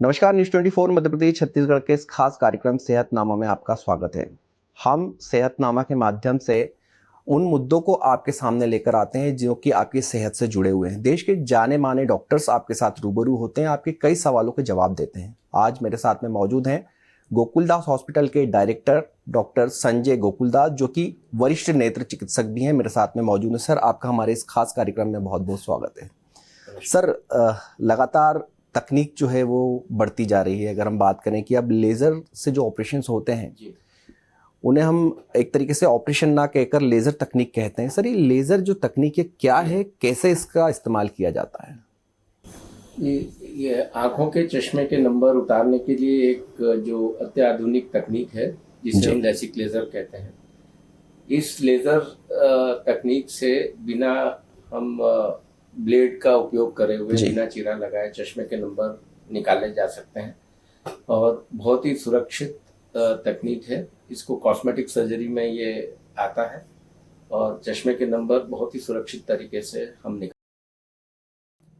नमस्कार। न्यूज़ 24 मध्य प्रदेश छत्तीसगढ़ के इस खास कार्यक्रम सेहतनामा में आपका स्वागत है। हम सेहतनामा के माध्यम से उन मुद्दों को आपके सामने लेकर आते हैं जो कि आपकी सेहत से जुड़े हुए हैं। देश के जाने माने डॉक्टर्स आपके साथ रूबरू होते हैं, आपके कई सवालों के जवाब देते हैं। आज मेरे साथ में मौजूद हैं गोकुलदास हॉस्पिटल के डायरेक्टर डॉक्टर संजय गोकुलदास, जो कि वरिष्ठ नेत्र चिकित्सक भी हैं, मेरे साथ में मौजूद हैं। सर, आपका हमारे इस खास कार्यक्रम में बहुत बहुत स्वागत है। सर, लगातार तकनीक जो है वो बढ़ती जा रही है। अगर हम बात करें कि अब लेज़र से जो ऑपरेशंस होते हैं उन्हें हम एक तरीके से ऑपरेशन ना कहकर लेज़र तकनीक कहते हैं। सर, ये लेज़र जो तकनीक है क्या है, कैसे इसका इस्तेमाल किया जाता है? ये आँखों के चश्मे के नंबर उतारने के लिए एक जो अत्याधुनिक तकनीक है जिसे हम लेसिक लेज़र कहते हैं। इस लेज़र तकनीक से बिना हम ब्लेड का उपयोग करे हुए, बिना चीरा लगाए चश्मे के नंबर निकाले जा सकते हैं और बहुत ही सुरक्षित तकनीक है। इसको कॉस्मेटिक सर्जरी में ये आता है और चश्मे के नंबर बहुत ही सुरक्षित तरीके से हम निकाल।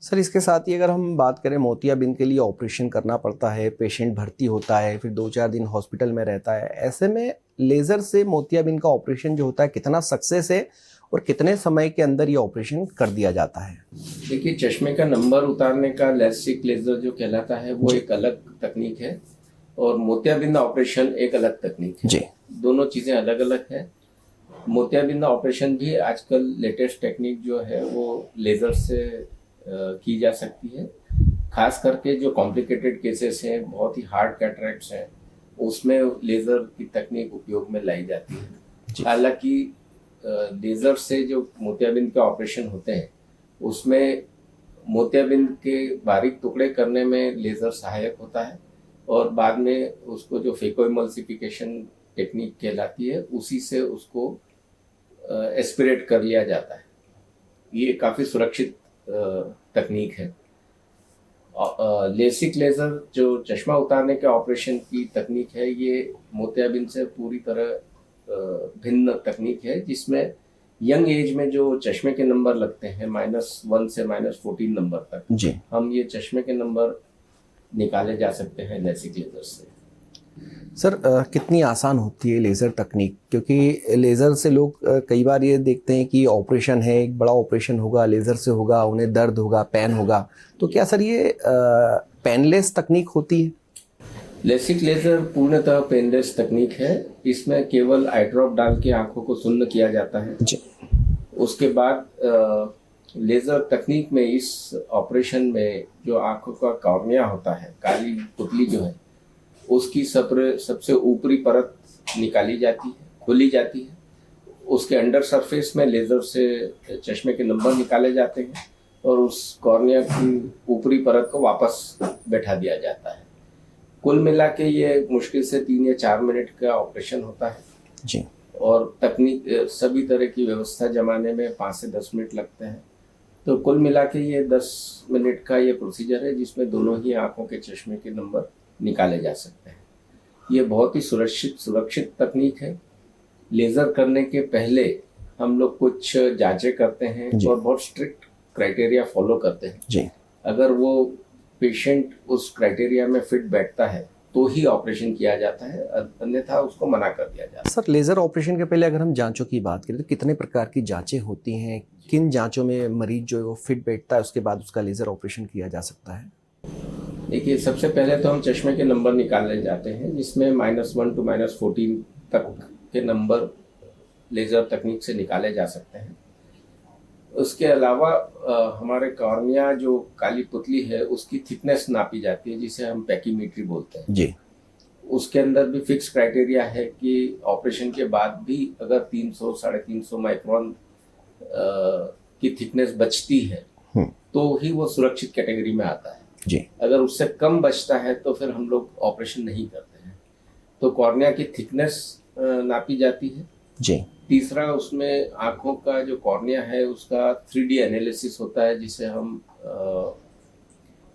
सर, इसके साथ ही अगर हम बात करें, मोतियाबिंद के लिए ऑपरेशन करना पड़ता है, पेशेंट भर्ती होता है, फिर 2-4 दिन हॉस्पिटल में रहता है। ऐसे में लेज़र से मोतियाबिंद का ऑपरेशन जो होता है कितना सक्सेस है और कितने समय के अंदर ये ऑपरेशन कर दिया जाता है? देखिए, चश्मे का नंबर उतारने का लेसिक लेज़र जो कहलाता है वो एक अलग तकनीक है और मोतियाबिंद ऑपरेशन एक अलग तकनीक है। दोनों चीज़ें अलग अलग है। मोतियाबिंद ऑपरेशन भी आजकल लेटेस्ट टेक्निक जो है वो लेज़र से की जा सकती है। खास करके जो कॉम्प्लिकेटेड केसेस हैं, बहुत ही हार्ड कैटरेक्ट्स हैं, उसमें लेज़र की तकनीक उपयोग में लाई जाती है। हालांकि लेज़र से जो मोतियाबिंद के ऑपरेशन होते हैं उसमें मोतियाबिंद के बारीक टुकड़े करने में लेज़र सहायक होता है और बाद में उसको जो फेकोइमल्सिफिकेशन टेक्निक कहलाती है उसी से उसको एस्पिरेट कर लिया जाता है। ये काफ़ी सुरक्षित तकनीक है। लेसिक लेज़र जो चश्मा उतारने के ऑपरेशन की तकनीक है, ये मोतियाबिंद से पूरी तरह भिन्न तकनीक है, जिसमें यंग एज में जो चश्मे के नंबर लगते हैं -1 से -14 नंबर तक, हम ये चश्मे के नंबर निकाले जा सकते हैं लेसिक लेज़र से। सर, कितनी आसान होती है लेज़र तकनीक? क्योंकि लेज़र से लोग कई बार ये देखते हैं कि ऑपरेशन है, एक बड़ा ऑपरेशन होगा, लेज़र से होगा, उन्हें दर्द होगा, पेन होगा। तो क्या सर ये पेनलेस तकनीक होती है? लेसिक लेज़र पूर्णतः पेनलेस तकनीक है। इसमें केवल आई ड्रॉप डाल के आँखों को सुन्न किया जाता है। उसके बाद लेज़र तकनीक में इस ऑपरेशन में जो आँखों का कॉर्निया होता है, काली पुतली जो है, उसकी सबसे ऊपरी परत निकाली जाती है, खोली जाती है। उसके अंडर सरफेस में लेज़र से चश्मे के नंबर निकाले जाते हैं और उस कॉर्निया की ऊपरी परत को वापस बैठा दिया जाता है। कुल मिला के ये मुश्किल से 3 या 4 मिनट का ऑपरेशन होता है और तकनीक सभी तरह की व्यवस्था जमाने में 5 से 10 मिनट लगते हैं। तो कुल मिला के ये 10 मिनट का ये प्रोसीजर है जिसमें दोनों ही आँखों के चश्मे के नंबर निकाले जा सकते हैं। ये बहुत ही सुरक्षित तकनीक है। लेज़र करने के पहले हम लोग कुछ जांचें करते हैं और बहुत स्ट्रिक्ट क्राइटेरिया फॉलो करते हैं। अगर वो पेशेंट उस क्राइटेरिया में फिट बैठता है तो ही ऑपरेशन किया जाता है, अन्यथा उसको मना कर दिया जाता है। सर, लेज़र ऑपरेशन के पहले अगर हम जांचों की बात करें तो कितने प्रकार की जांचें होती हैं? किन जांचों में मरीज जो है वो फिट बैठता है, उसके बाद उसका लेज़र ऑपरेशन किया जा सकता है? देखिए, सबसे पहले तो हम चश्मे के नंबर निकालने जाते हैं, जिसमें -1 से -14 तक के नंबर लेज़र तकनीक से निकाले जा सकते हैं। उसके अलावा हमारे कॉर्निया जो काली पुतली है उसकी थिकनेस नापी जाती है, जिसे हम पैकीमेट्री बोलते हैं। उसके अंदर भी फिक्स क्राइटेरिया है कि ऑपरेशन के बाद भी अगर 300 साढ़े 300 माइक्रोन की थिकनेस बचती है तो ही वो सुरक्षित कैटेगरी में आता है। अगर उससे कम बचता है तो फिर हम लोग ऑपरेशन नहीं करते हैं। तो कॉर्निया की थिकनेस नापी जाती है। तीसरा, उसमें आँखों का जो कॉर्निया है उसका 3D एनालिसिस होता है, जिसे हम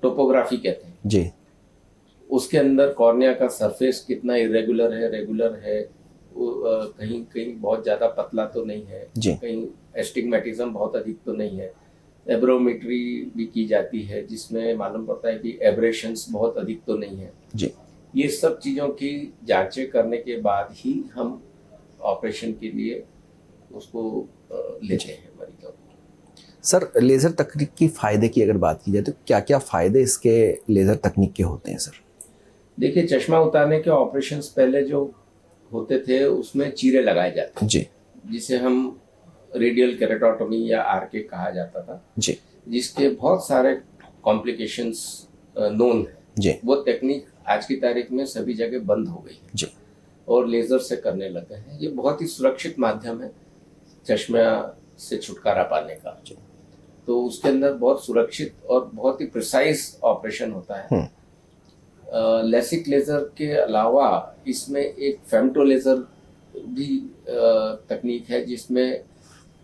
टोपोग्राफी कहते हैं। उसके अंदर कॉर्निया का सरफेस कितना इरेगुलर है, रेगुलर है, कहीं कहीं बहुत ज़्यादा पतला तो नहीं है, कहीं एस्टिग्मेटिज्म बहुत अधिक तो नहीं है, एब्रोमेट्री भी की जाती है, जिसमें मालूम पड़ता है कि एब्रेशंस बहुत अधिक तो नहीं है जी। ये सब चीज़ों की जांचें करने के बाद ही हम ऑपरेशन के लिए उसको लेते हैं मरीजों को। सर लेज़र तकनीक की फ़ायदे की अगर बात की जाए तो क्या क्या फ़ायदे इसके लेज़र तकनीक के होते हैं सर? देखिए, चश्मा उतारने के ऑपरेशंस पहले जो होते थे उसमें चीरे लगाए जाते जी थे, जिसे हम रेडियल केरेटोटॉमी या आरके कहा जाता था, जी जिसके बहुत सारे कॉम्प्लिकेशंस नोन है। जी वो टेक्निक आज की तारीख में सभी जगह बंद हो गई है जी और लेज़र से करने लगे हैं। ये बहुत ही सुरक्षित माध्यम है चश्मा से छुटकारा पाने का। तो उसके अंदर बहुत सुरक्षित और बहुत ही प्रिसाइज ऑपरेशन होता है। लेसिक लेज़र के अलावा इसमें एक फेम्टो लेज़र भी तकनीक है, जिसमें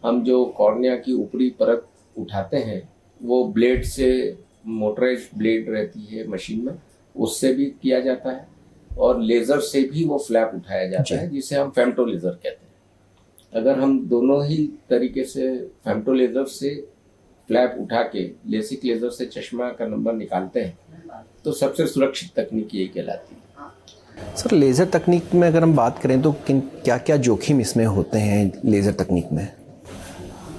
हम जो कॉर्निया की ऊपरी परत उठाते हैं वो ब्लेड से, मोटराइज्ड ब्लेड रहती है मशीन में, उससे भी किया जाता है और लेज़र से भी वो फ्लैप उठाया जाता है, जिसे हम फेम्टो लेज़र कहते हैं। अगर हम दोनों ही तरीके से फेम्टो लेज़र से फ्लैप उठा के लेसिक लेज़र से चश्मा का नंबर निकालते हैं तो सबसे सुरक्षित तकनीक यही कहलाती है। सर लेज़र तकनीक में अगर हम बात करें तो किन क्या क्या जोखिम इसमें होते हैं लेज़र तकनीक में?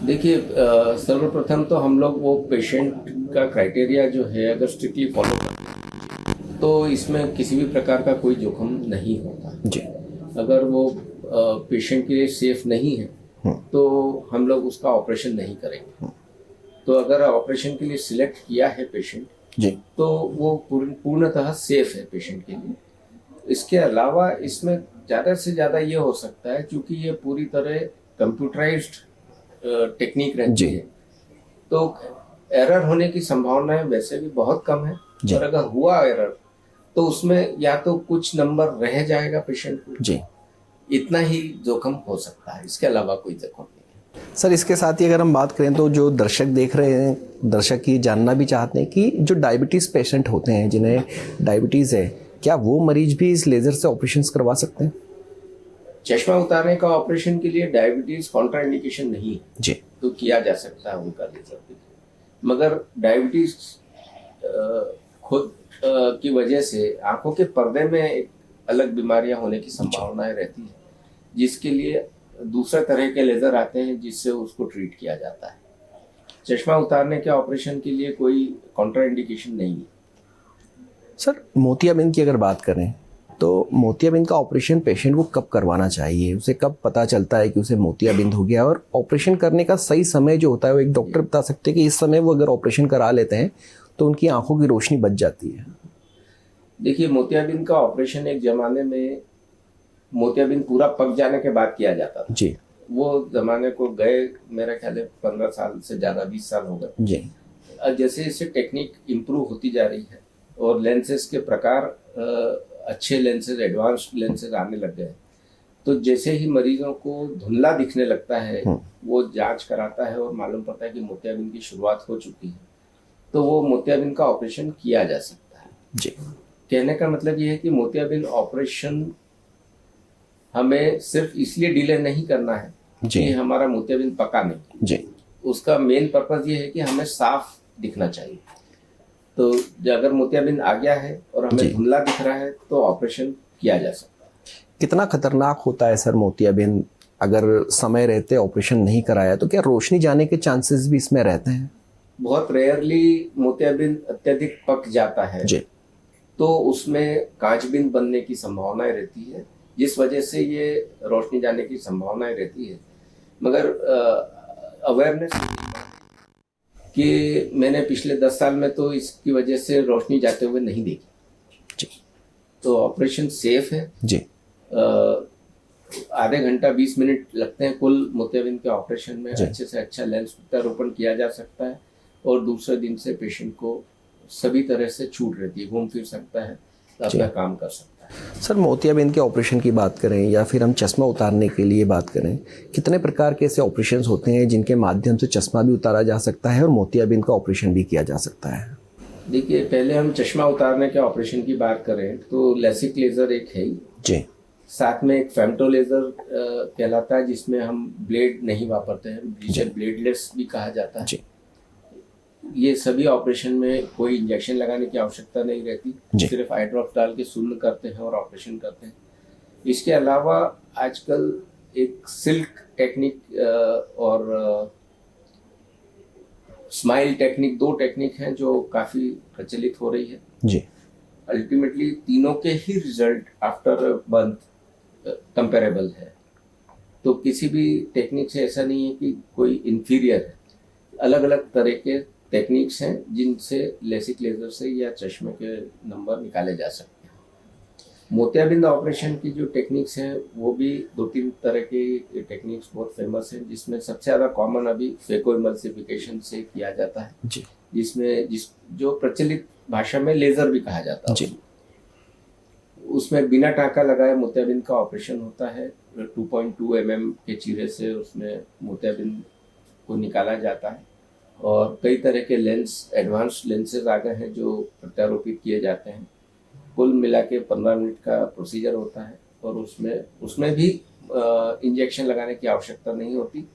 देखिए, सर्वप्रथम तो हम लोग वो पेशेंट का क्राइटेरिया जो है अगर स्ट्रिक्टली फॉलो करें तो इसमें किसी भी प्रकार का कोई जोखिम नहीं होता जी अगर वो पेशेंट के लिए सेफ नहीं है तो हम लोग उसका ऑपरेशन नहीं करेंगे। तो अगर ऑपरेशन के लिए सिलेक्ट किया है पेशेंट जी तो वो पूर्णतः सेफ है पेशेंट के लिए। इसके अलावा इसमें ज़्यादा से ज़्यादा ये हो सकता है, क्योंकि ये पूरी तरह कंप्यूटराइज्ड टेक्निक रहती है, तो एरर होने की संभावनाएं वैसे भी बहुत कम है। और अगर हुआ एरर तो उसमें या तो कुछ नंबर रह जाएगा पेशेंट को, जी इतना ही जोखिम हो सकता है, इसके अलावा कोई जोखिम नहीं है। सर इसके साथ ही अगर हम बात करें तो जो दर्शक देख रहे हैं, दर्शक ये जानना भी चाहते हैं कि जो डायबिटीज़ पेशेंट होते हैं जिन्हें डायबिटीज़ है, क्या वो मरीज भी इस लेज़र से ऑपरेशंस करवा सकते हैं? चश्मा उतारने का ऑपरेशन के लिए डायबिटीज कॉन्ट्राइंडिकेशन नहीं है जी तो किया जा सकता है उनका लेजर भी। मगर डायबिटीज खुद की वजह से आंखों के पर्दे में एक अलग बीमारियां होने की संभावनाएं रहती है, जिसके लिए दूसरे तरह के लेजर आते हैं जिससे उसको ट्रीट किया जाता है। चश्मा उतारने के ऑपरेशन के लिए कोई कॉन्ट्राइंडिकेशन नहीं है। सर मोतियाबिंद की अगर बात करें तो मोतियाबिंद का ऑपरेशन पेशेंट को कब करवाना चाहिए? उसे कब पता चलता है कि उसे मोतियाबिंद हो गया? और ऑपरेशन करने का सही समय जो होता है वो एक डॉक्टर बता सकते हैं कि इस समय वो अगर ऑपरेशन करा लेते हैं तो उनकी आंखों की रोशनी बच जाती है। देखिए, मोतियाबिंद का ऑपरेशन एक ज़माने में मोतियाबिंद पूरा पक जाने के बाद किया जाता था। जी वो ज़माने को गए मेरा ख्याल है 15 साल से ज़्यादा, 20 साल हो गए। जी जैसे जैसे टेक्निक इम्प्रूव होती जा रही है और लेंसेज के प्रकार अच्छे लेंसेज, एडवांस्ड लेंसेज आने लग गए, तो जैसे ही मरीजों को धुंधला दिखने लगता है वो जांच कराता है और मालूम पड़ता है कि मोतियाबिंद की शुरुआत हो चुकी है, तो वो मोतियाबिंद का ऑपरेशन किया जा सकता है। जी कहने का मतलब ये है कि मोतियाबिंद ऑपरेशन हमें सिर्फ इसलिए डिले नहीं करना है कि हमारा मोतियाबिंद पका नहीं। जी उसका मेन पर्पज ये है कि हमें साफ दिखना चाहिए। तो अगर मोतियाबिंद आ गया है और हमें धुंधला दिख रहा है तो ऑपरेशन किया जा सकता है। कितना खतरनाक होता है सर मोतियाबिंद? अगर समय रहते ऑपरेशन नहीं कराया तो क्या रोशनी जाने के चांसेस भी इसमें रहते हैं? बहुत रेयरली मोतियाबिंद अत्यधिक पक जाता है जी तो उसमें कांचबिंद बनने की संभावनाएं रहती है, जिस वजह से ये रोशनी जाने की संभावनाएं रहती है। मगर अवेयरनेस कि मैंने पिछले 10 साल में तो इसकी वजह से रोशनी जाते हुए नहीं देखी। जी तो ऑपरेशन सेफ है। जी आधे घंटा 20 मिनट लगते हैं कुल मोतियाबिंद के ऑपरेशन में। अच्छे से अच्छा लेंस प्रत्यारोपण किया जा सकता है और दूसरे दिन से पेशेंट को सभी तरह से छूट रहती है, घूम फिर सकता है, अपना काम कर सकता है। सर मोतियाबिंद के ऑपरेशन की बात करें या फिर हम चश्मा उतारने के लिए बात करें, कितने प्रकार के ऐसे ऑपरेशंस होते हैं जिनके माध्यम से चश्मा भी उतारा जा सकता है और मोतियाबिंद का ऑपरेशन भी किया जा सकता है? देखिए, पहले हम चश्मा उतारने के ऑपरेशन की बात करें तो लेसिक लेज़र एक है ही, जी साथ में एक फेम्टो लेज़र कहलाता है जिसमें हम ब्लेड नहीं वापरते हैं, जिसे ब्लेडलेस भी कहा जाता है। जी ये सभी ऑपरेशन में कोई इंजेक्शन लगाने की आवश्यकता नहीं रहती, सिर्फ आई ड्रॉप डाल के शून्य करते हैं और ऑपरेशन करते हैं। इसके अलावा आजकल एक सिल्क टेक्निक और स्माइल टेक्निक, 2 टेक्निक हैं जो काफ़ी प्रचलित हो रही है जी। अल्टीमेटली तीनों के ही रिजल्ट आफ्टर बर्थ कंपेरेबल है, तो किसी भी टेक्निक से ऐसा नहीं है कि कोई इन्फीरियर है। अलग अलग तरह के टेक्निक्स हैं जिनसे लेसिक लेजर से या चश्मे के नंबर निकाले जा सकते हैं। मोतियाबिंद ऑपरेशन की जो टेक्निक्स हैं वो भी 2-3 तरह के टेक्निक्स बहुत फेमस हैं, जिसमें सबसे ज़्यादा कॉमन अभी फेको इमल्सिफिकेशन से किया जाता है जी। जिसमें जो प्रचलित भाषा में लेजर भी कहा जाता है जी। उसमें बिना टाँका लगाए मोतियाबिंद का ऑपरेशन होता है। 2.2 mm के चीरे से उसमें मोतियाबिंद को निकाला जाता है और कई तरह के लेंस, एडवांस्ड लेंसेज आ गए हैं जो प्रत्यारोपित किए जाते हैं। कुल मिला के 15 मिनट का प्रोसीजर होता है और उसमें भी इंजेक्शन लगाने की आवश्यकता नहीं होती,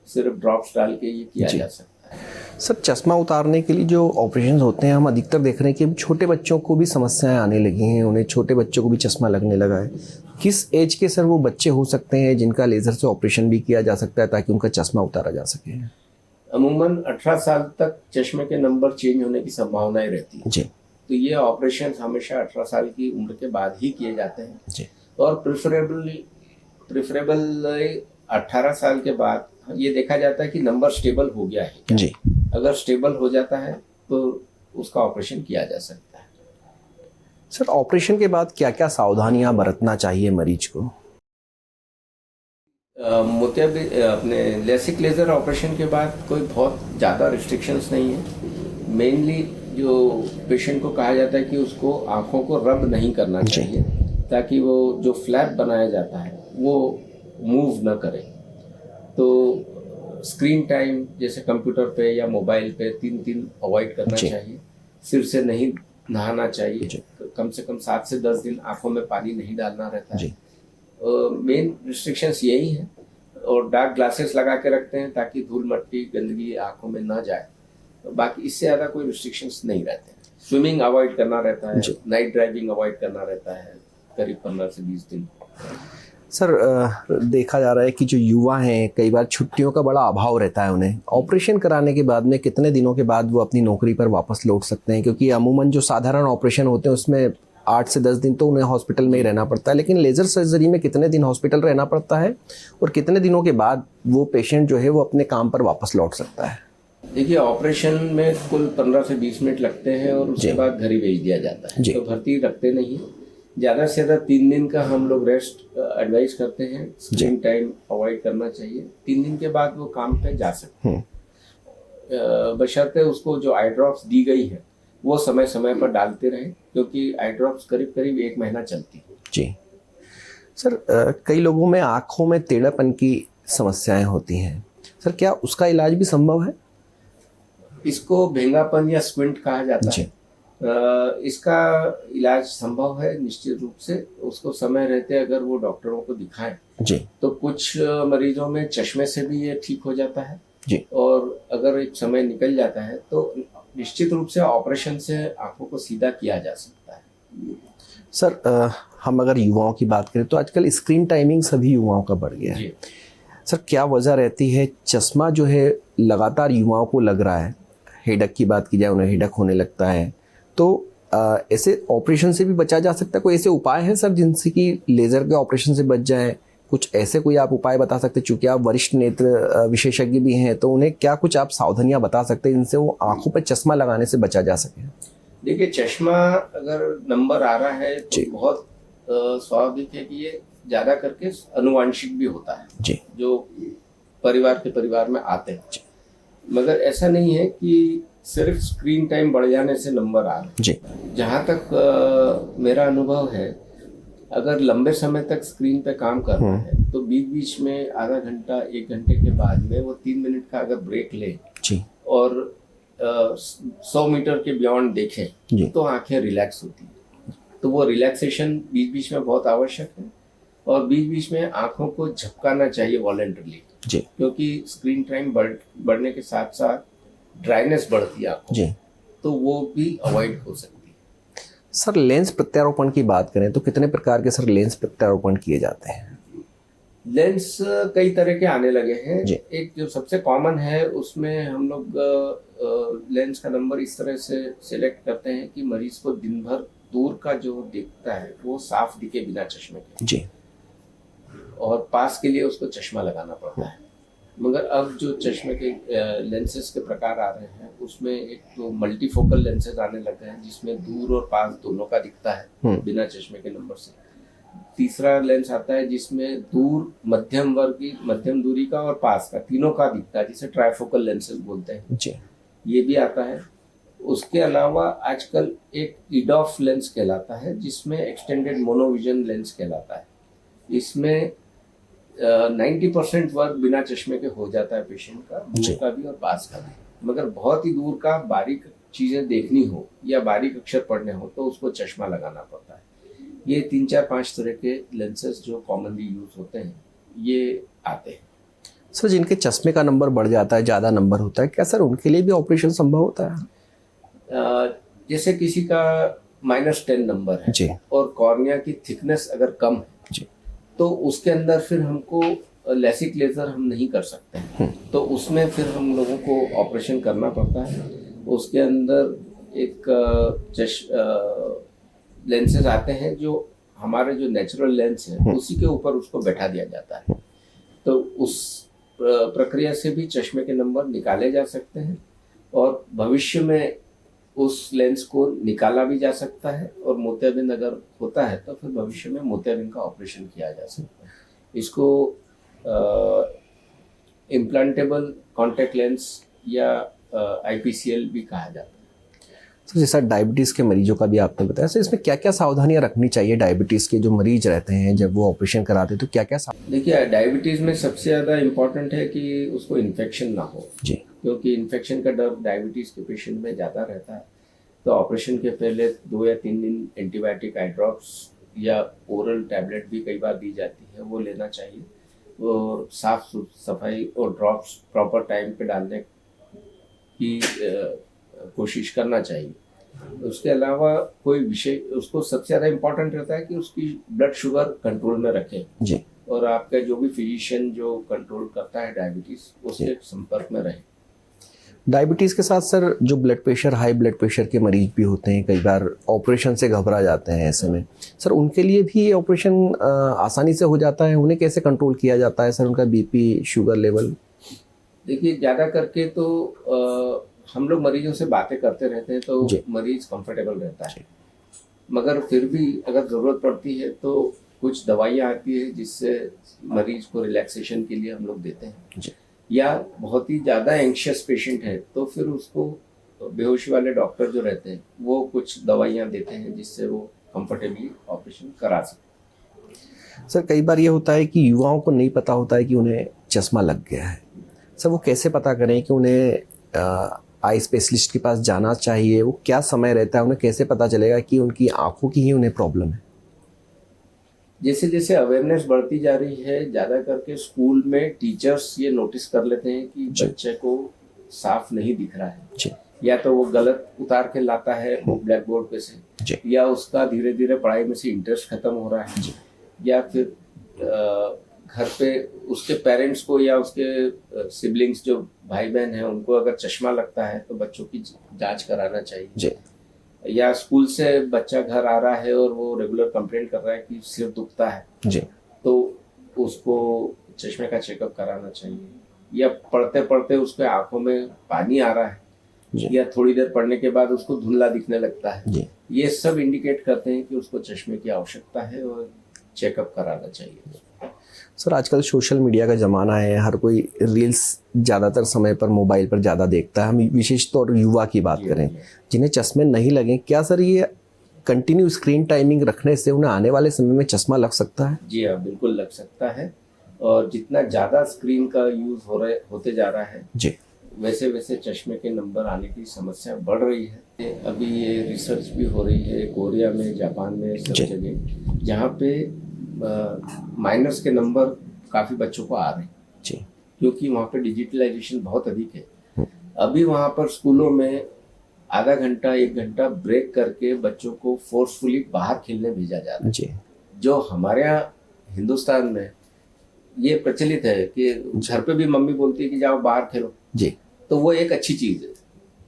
सिर्फ ड्रॉप्स डाल के ये किया जा सकता है। सर, चश्मा उतारने के लिए जो ऑपरेशन होते हैं हम अधिकतर देख रहे हैं कि छोटे बच्चों को भी समस्याएं आने लगी हैं, उन्हें छोटे बच्चों को भी चश्मा लगने लगा है। किस एज के सर वो बच्चे हो सकते हैं जिनका लेज़र से ऑपरेशन भी किया जा सकता है ताकि उनका चश्मा उतारा जा सके? अमूमन 18 साल तक चश्मे के नंबर चेंज होने की संभावनाएं रहती है जी। तो ये ऑपरेशन हमेशा 18 साल की उम्र के बाद ही किए जाते हैं जी। और प्रेफरेबल 18 साल के बाद ये देखा जाता है कि नंबर स्टेबल हो गया है क्या? जी। अगर स्टेबल हो जाता है तो उसका ऑपरेशन किया जा सकता है। सर, ऑपरेशन के बाद क्या क्या सावधानियां बरतना चाहिए मरीज को? मोतियाबिंद अपने लेसिक लेजर ऑपरेशन के बाद कोई बहुत ज़्यादा रिस्ट्रिक्शंस नहीं है। मेनली जो पेशेंट को कहा जाता है कि उसको आँखों को रब नहीं करना चाहिए ताकि वो जो फ्लैप बनाया जाता है वो मूव न करे। तो स्क्रीन टाइम जैसे कंप्यूटर पे या मोबाइल पे 3 अवॉइड करना चाहिए। सिर से नहीं नहाना चाहिए, कम से कम 7 से 10 दिन आँखों में पानी नहीं डालना रहता है। मेन रिस्ट्रिक्शंस यही है और डार्क ग्लासेस लगा के रखते हैं ताकि धूल मट्टी गंदगी आंखों में ना जाए। तो बाकी इससे ज़्यादा कोई रिस्ट्रिक्शंस नहीं रहते हैं। स्विमिंग अवॉइड करना रहता है, नाइट ड्राइविंग अवॉइड करना रहता है करीब 15 से 20 दिन। सर, देखा जा रहा है कि जो युवा हैं कई बार छुट्टियों का बड़ा अभाव रहता है उन्हें। ऑपरेशन कराने के बाद में कितने दिनों के बाद वो अपनी नौकरी पर वापस लौट सकते हैं? क्योंकि अमूमन जो साधारण ऑपरेशन होते हैं उसमें 8 से 10 दिन तो उन्हें हॉस्पिटल में ही रहना पड़ता है, लेकिन लेज़र सर्जरी में कितने दिन हॉस्पिटल रहना पड़ता है और कितने दिनों के बाद वो पेशेंट जो है वो अपने काम पर वापस लौट सकता है? देखिए, ऑपरेशन में कुल 15 से 20 मिनट लगते हैं और उसके बाद घर ही भेज दिया जाता है। तो भर्ती रखते नहीं, ज़्यादा से ज़्यादा 3 दिन का हम लोग रेस्ट एडवाइस करते हैं। स्क्रीन टाइम अवॉइड करना चाहिए। 3 दिन के बाद वो काम पे जा सकते हैं, बशर्ते उसको जो आई ड्रॉप्स दी गई है वो समय समय पर डालते रहें, क्योंकि आई ड्रॉप्स करीब करीब 1 महीना चलती है। जी। सर, कई लोगों में आँखों में टेढ़ापन की समस्याएं होती हैं, सर क्या उसका इलाज भी संभव है? इसको भेंगापन या स्क्विंट कहा जाता है। इसका इलाज संभव है निश्चित रूप से। उसको समय रहते अगर वो डॉक्टरों को दिखाएं जी तो कुछ मरीजों में चश्मे से भी ये ठीक हो जाता है जी। और अगर एक समय निकल जाता है तो निश्चित रूप से ऑपरेशन से आंखों को सीधा किया जा सकता है। सर, हम अगर युवाओं की बात करें तो आजकल स्क्रीन टाइमिंग सभी युवाओं का बढ़ गया है। सर, क्या वजह रहती है? चश्मा जो है लगातार युवाओं को लग रहा है, हेडक की बात की जाए उन्हें हेडक होने लगता है, तो ऐसे ऑपरेशन से भी बचा जा सकता है? कोई ऐसे उपाय हैं सर जिनसे कि लेज़र के ऑपरेशन से बच जाए? कुछ ऐसे कोई आप उपाय बता सकते हैं? चूँकि आप वरिष्ठ नेत्र विशेषज्ञ भी हैं तो उन्हें क्या कुछ आप सावधानियां बता सकते हैं जिनसे वो आंखों पर चश्मा लगाने से बचा जा सके? देखिए, चश्मा अगर नंबर आ रहा है तो बहुत स्वाभाविक है कि ये ज़्यादा करके अनुवांशिक भी होता है जी, जो परिवार में आते हैं। मगर ऐसा नहीं है कि सिर्फ स्क्रीन टाइम बढ़ जाने से नंबर आ रहे हैं। जहाँ तक मेरा अनुभव है, अगर लंबे समय तक स्क्रीन पे काम कर रहा है तो बीच बीच में आधा घंटा 1 घंटे के बाद में वो 3 मिनट का अगर ब्रेक ले और 100 मीटर के बियॉन्ड देखें तो आंखें रिलैक्स होती हैं। तो वो रिलैक्सेशन बीच बीच में बहुत आवश्यक है और बीच बीच में आंखों को झपकाना चाहिए वॉलंटरली, क्योंकि स्क्रीन टाइम बढ़ने के साथ साथ ड्राइनेस बढ़ती है आंखों जी में, तो वो भी अवॉइड हो सकती है। सर, लेंस प्रत्यारोपण की बात करें तो कितने प्रकार के सर लेंस प्रत्यारोपण किए जाते हैं? लेंस कई तरह के आने लगे हैं। जी। एक जो सबसे कॉमन है उसमें हम लोग लेंस का नंबर इस तरह से सिलेक्ट करते हैं कि मरीज को दिन भर दूर का जो दिखता है वो साफ दिखे बिना चश्मे के, जी और पास के लिए उसको चश्मा लगाना पड़ता है। मगर अब जो चश्मे के लेंसेज के प्रकार आ रहे हैं उसमें एक तो मल्टीफोकल लेंसेज आने लग गए हैं जिसमें दूर और पास दोनों का दिखता है बिना चश्मे के नंबर से। तीसरा लेंस आता है जिसमें दूर, मध्यम दूरी का और पास का तीनों का दिखता है, जिसे ट्राइफोकल लेंसेज बोलते हैं। जी ये भी आता है। उसके अलावा आजकल एक ईडॉफ लेंस कहलाता है जिसमें एक्सटेंडेड मोनोविजन लेंस कहलाता है। इसमें 90% वर्क बिना चश्मे के हो जाता है पेशेंट का, दूर का भी और पास का भी। मगर बहुत ही दूर का बारीक चीजें देखनी हो या बारीक अक्षर पढ़ने हो तो उसको चश्मा लगाना पड़ता है। ये 3-4-5 तरह के लेंसेज जो कॉमनली यूज होते हैं ये आते हैं। सर, जिनके चश्मे का नंबर बढ़ जाता है, ज़्यादा नंबर होता है, क्या सर उनके लिए भी ऑपरेशन संभव होता है? जैसे किसी का -10 नंबर है जी और कॉर्निया की थिकनेस अगर कम है जी तो उसके अंदर फिर हमको लेसिक लेजर हम नहीं कर सकते हैं, तो उसमें फिर हम लोगों को ऑपरेशन करना पड़ता है। उसके अंदर एक लेंसेज आते हैं जो हमारे जो नेचुरल लेंस है उसी के ऊपर उसको बैठा दिया जाता है, तो उस प्रक्रिया से भी चश्मे के नंबर निकाले जा सकते हैं और भविष्य में उस लेंस को निकाला भी जा सकता है, और मोतियाबिंद अगर होता है तो फिर भविष्य में मोतियाबिंद का ऑपरेशन किया जा सकता है। इसको इम्प्लांटेबल कॉन्टैक्ट लेंस या IPCL भी कहा जाता है। सर, जैसा डायबिटीज़ के मरीजों का भी आपने बताया, सर इसमें क्या क्या सावधानियां रखनी चाहिए डायबिटीज़ के जो मरीज रहते हैं जब वो ऑपरेशन कराते हैं, तो क्या क्या देखिए, डायबिटीज़ में सबसे ज़्यादा इम्पोर्टेंट है कि उसको इन्फेक्शन ना हो, जी क्योंकि इन्फेक्शन का डर डायबिटीज़ के पेशेंट में ज़्यादा रहता है। तो ऑपरेशन के पहले 2 या 3 दिन एंटीबायोटिक आई ड्रॉप्स या ओरल टैबलेट भी कई बार दी जाती है, वो लेना चाहिए, और साफ सफाई और ड्रॉप्स प्रॉपर टाइम पे डालने की कोशिश करना चाहिए। उसके अलावा कोई विषय, उसको सबसे ज़्यादा इम्पोर्टेंट रहता है कि उसकी ब्लड शुगर कंट्रोल में रखें जी और आपका जो भी फिजिशियन जो कंट्रोल करता है डायबिटीज़ उसके संपर्क में रहें। डायबिटीज़ के साथ सर जो blood pressure, high blood pressure के मरीज भी होते हैं, कई बार ऑपरेशन से घबरा जाते हैं, ऐसे में सर उनके लिए भी ऑपरेशन आसानी से हो जाता है? उन्हें कैसे कंट्रोल किया जाता है सर, उनका BP, शुगर लेवल? देखिए, ज़्यादा करके तो हम लोग मरीजों से बातें करते रहते हैं तो मरीज कंफर्टेबल रहता है, मगर फिर भी अगर ज़रूरत पड़ती है तो कुछ दवाइयाँ आती है जिससे मरीज को रिलैक्सेशन के लिए हम लोग देते हैं, या बहुत ही ज़्यादा एंग्शियस पेशेंट है तो फिर उसको बेहोशी वाले डॉक्टर जो रहते हैं वो कुछ दवाइयाँ देते हैं जिससे वो कंफर्टेबली ऑपरेशन करा सकें। सर, कई बार ये होता है कि युवाओं को नहीं पता होता है कि उन्हें चश्मा लग गया है। सर, वो कैसे पता करें कि उन्हें आई स्पेशलिस्ट के पास जाना चाहिए? वो क्या समय रहता है, उन्हें कैसे पता चलेगा कि उनकी आंखों की ही उन्हें प्रॉब्लम है? जैसे जैसे अवेयरनेस बढ़ती जा रही है, ज़्यादा करके स्कूल में टीचर्स ये नोटिस कर लेते हैं कि बच्चे को साफ नहीं दिख रहा है, या तो वो गलत उतार के लाता है ब्लैक बोर्ड पे से, या उसका धीरे धीरे पढ़ाई में से इंटरेस्ट खत्म हो रहा है, या फिर घर पे उसके पेरेंट्स को या उसके सिबलिंग्स जो भाई बहन हैं उनको अगर चश्मा लगता है तो बच्चों की जांच कराना चाहिए। या स्कूल से बच्चा घर आ रहा है और वो रेगुलर कंप्लेंट कर रहा है कि सिर दुखता है तो उसको चश्मे का चेकअप कराना चाहिए। या पढ़ते पढ़ते उसके आंखों में पानी आ रहा है या थोड़ी देर पढ़ने के बाद उसको धुंधला दिखने लगता है, ये सब इंडिकेट करते हैं कि उसको चश्मे की आवश्यकता है और चेकअप कराना चाहिए। सर, आजकल सोशल मीडिया का ज़माना है, हर कोई रील्स ज़्यादातर समय पर मोबाइल पर ज़्यादा देखता है। हम विशेष तौर युवा की बात करें जिन्हें चश्मे नहीं लगे, क्या सर ये कंटिन्यू स्क्रीन टाइमिंग रखने से उन्हें आने वाले समय में चश्मा लग सकता है? जी हाँ, बिल्कुल लग सकता है, और जितना ज़्यादा स्क्रीन का यूज़ होते जा रहा है वैसे वैसे चश्मे के नंबर आने की समस्या बढ़ रही है। अभी ये रिसर्च भी हो रही है कोरिया में, जापान में, सब जगह, जहाँ पे माइनस के नंबर काफ़ी बच्चों को आ रहे हैं, क्योंकि वहाँ पे डिजिटलाइजेशन बहुत अधिक है। अभी वहाँ पर स्कूलों में आधा घंटा 1 घंटा ब्रेक करके बच्चों को फोर्सफुली बाहर खेलने भेजा जाता है। जी जो हमारे यहाँ हिंदुस्तान में ये प्रचलित है कि घर पे भी मम्मी बोलती है कि जाओ बाहर खेलो, जी तो वो एक अच्छी चीज है,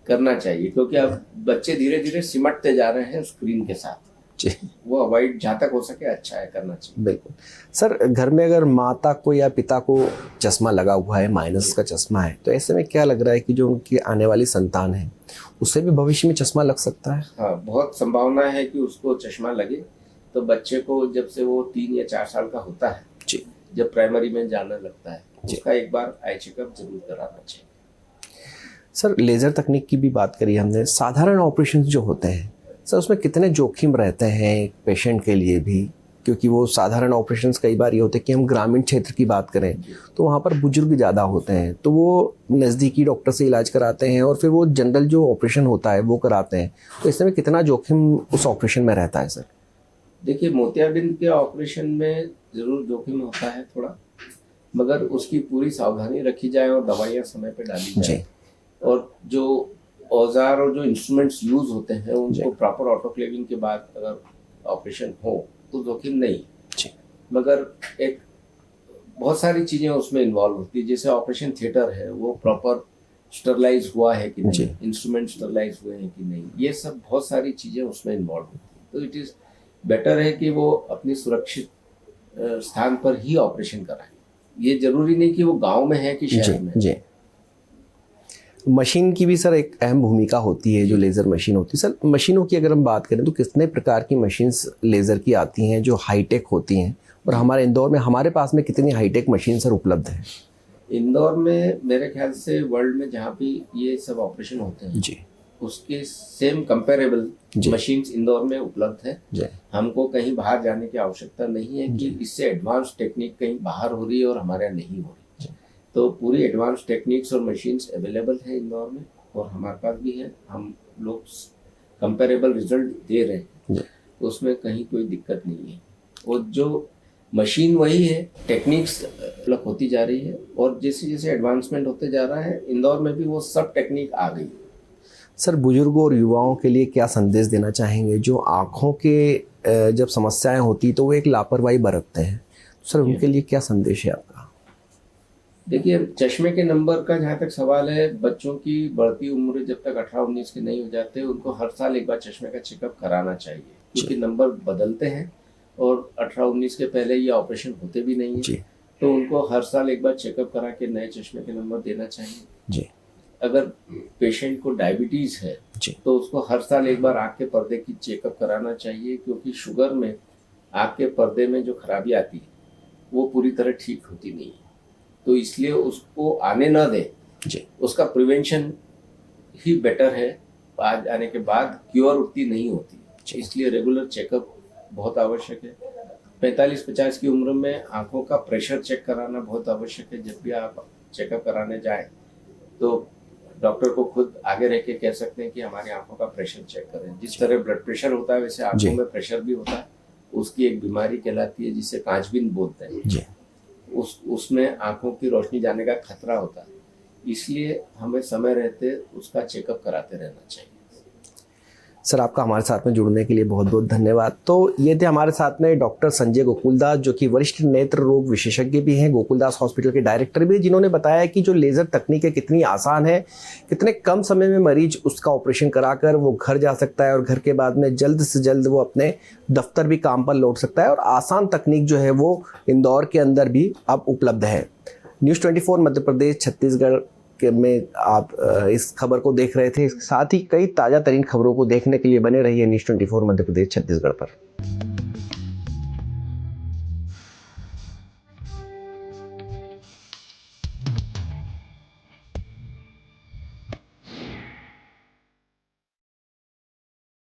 करना चाहिए, क्योंकि अब बच्चे धीरे धीरे सिमटते जा रहे हैं स्क्रीन के साथ। जी वो अवॉइड जहाँ तक हो सके अच्छा है, करना चाहिए। बिल्कुल। सर घर में अगर माता को या पिता को चश्मा लगा हुआ है, माइनस का चश्मा है, तो ऐसे में क्या लग रहा है कि जो उनकी आने वाली संतान है उसे भी भविष्य में चश्मा लग सकता है? हाँ, बहुत संभावना है कि उसको चश्मा लगे। तो बच्चे को जब से वो 3 या 4 साल का होता है, जी जब प्राइमरी में जाने लगता है, जी। उसका एक बार आई चेकअप जरूर कराना चाहिए। सर लेज़र तकनीक की भी बात करी हमने, साधारण ऑपरेशन जो होते हैं सर उसमें कितने जोखिम रहते हैं एक पेशेंट के लिए भी? क्योंकि वो साधारण ऑपरेशंस कई बार ये होते हैं कि हम ग्रामीण क्षेत्र की बात करें तो वहाँ पर बुजुर्ग ज़्यादा होते हैं, तो वो नज़दीकी डॉक्टर से इलाज कराते हैं और फिर वो जनरल जो ऑपरेशन होता है वो कराते हैं, तो इसमें कितना जोखिम उस ऑपरेशन में रहता है सर? देखिए, मोतियाबिंद के ऑपरेशन में जरूर जोखिम होता है थोड़ा, मगर उसकी पूरी सावधानी रखी जाए और दवाइयाँ समय पे डाली जाए, और जो औजार और जो इंस्ट्रूमेंट्स यूज होते हैं उनको प्रॉपर ऑटोक्लेविंग के बाद अगर ऑपरेशन हो तो जोखिम नहीं। मगर एक बहुत सारी चीजें उसमें इन्वॉल्व होती है, जैसे ऑपरेशन थिएटर है वो प्रॉपर स्टरलाइज हुआ है कि नहीं, इंस्ट्रूमेंट स्टरलाइज हुए हैं कि नहीं, ये सब बहुत सारी चीजें उसमें इन्वॉल्व होती है। तो इट इज बेटर है कि वो अपनी सुरक्षित स्थान पर ही ऑपरेशन कराएं। ये जरूरी नहीं कि वो गांव में है कि शहर में। जी। मशीन की भी सर एक अहम भूमिका होती है, जो लेज़र मशीन होती है। सर मशीनों की अगर हम बात करें तो कितने प्रकार की मशीन्स लेज़र की आती हैं जो हाईटेक होती हैं, और हमारे इंदौर में हमारे पास में कितनी हाईटेक मशीन सर उपलब्ध है? इंदौर में मेरे ख्याल से वर्ल्ड में जहाँ भी ये सब ऑपरेशन होते हैं जी उसके सेम कंपेरेबल मशीन्स इंदौर में उपलब्ध है। हमको कहीं बाहर जाने की आवश्यकता नहीं है कि इससे एडवांस टेक्निक कहीं बाहर हो रही है और हमारे यहाँ नहीं हो रही। तो पूरी एडवांस टेक्निक्स और मशीन्स अवेलेबल है इंदौर में, और हमारे पास भी है। हम लोग कंपेरेबल रिजल्ट दे रहे हैं, तो उसमें कहीं कोई दिक्कत नहीं है। और जो मशीन वही है, टेक्निक्स डेवलप होती जा रही है, और जैसे जैसे एडवांसमेंट होते जा रहा है इंदौर में भी वो सब टेक्निक आ गई। सर बुजुर्गों और युवाओं के लिए क्या संदेश देना चाहेंगे जो आँखों के जब समस्याएं होती तो वो एक लापरवाही बरतते हैं, सर उनके लिए क्या संदेश है आपका? देखिए, चश्मे के नंबर का जहाँ तक सवाल है, बच्चों की बढ़ती उम्र जब तक 18-19 के नहीं हो जाते उनको हर साल एक बार चश्मे का चेकअप कराना चाहिए, क्योंकि नंबर बदलते हैं और 18-19 के पहले ये ऑपरेशन होते भी नहीं है। तो उनको हर साल एक बार चेकअप करा के नए चश्मे के नंबर देना चाहिए। अगर पेशेंट को डायबिटीज़ है तो उसको हर साल एक बार आँख के पर्दे की चेकअप कराना चाहिए, क्योंकि शुगर में आँख के पर्दे में जो खराबी आती है वो पूरी तरह ठीक होती नहीं है। तो इसलिए उसको आने ना दें, उसका प्रिवेंशन ही बेटर है। आज आने के बाद क्योर उतनी नहीं होती, इसलिए रेगुलर चेकअप बहुत आवश्यक है। 45-50 की उम्र में आंखों का प्रेशर चेक कराना बहुत आवश्यक है। जब भी आप चेकअप कराने जाएं तो डॉक्टर को खुद आगे रह के कह सकते हैं कि हमारी आंखों का प्रेशर चेक करें। जिस तरह ब्लड प्रेशर होता है वैसे आंखों में प्रेशर भी होता है। उसकी एक बीमारी कहलाती है जिसे कांचबीन बोलते हैं। उसमें आंखों की रोशनी जाने का खतरा होता है, इसलिए हमें समय रहते उसका चेकअप कराते रहना चाहिए। सर आपका हमारे साथ में जुड़ने के लिए बहुत बहुत धन्यवाद। तो ये थे हमारे साथ में डॉक्टर संजय गोकुलदास, जो कि वरिष्ठ नेत्र रोग विशेषज्ञ भी हैं, गोकुलदास हॉस्पिटल के डायरेक्टर भी, जिन्होंने बताया कि जो लेज़र तकनीक है कितनी आसान है, कितने कम समय में मरीज उसका ऑपरेशन कराकर वो घर जा सकता है और घर के बाद में जल्द से जल्द वो अपने दफ्तर भी काम पर लौट सकता है। और आसान तकनीक जो है वो इंदौर के अंदर भी अब उपलब्ध है। न्यूज़ 24 मध्य प्रदेश छत्तीसगढ़ में आप इस खबर को देख रहे थे। साथ ही कई ताज़ा तरीन खबरों को देखने के लिए बने रहिए न्यूज़ 24 मध्य प्रदेश छत्तीसगढ़ पर।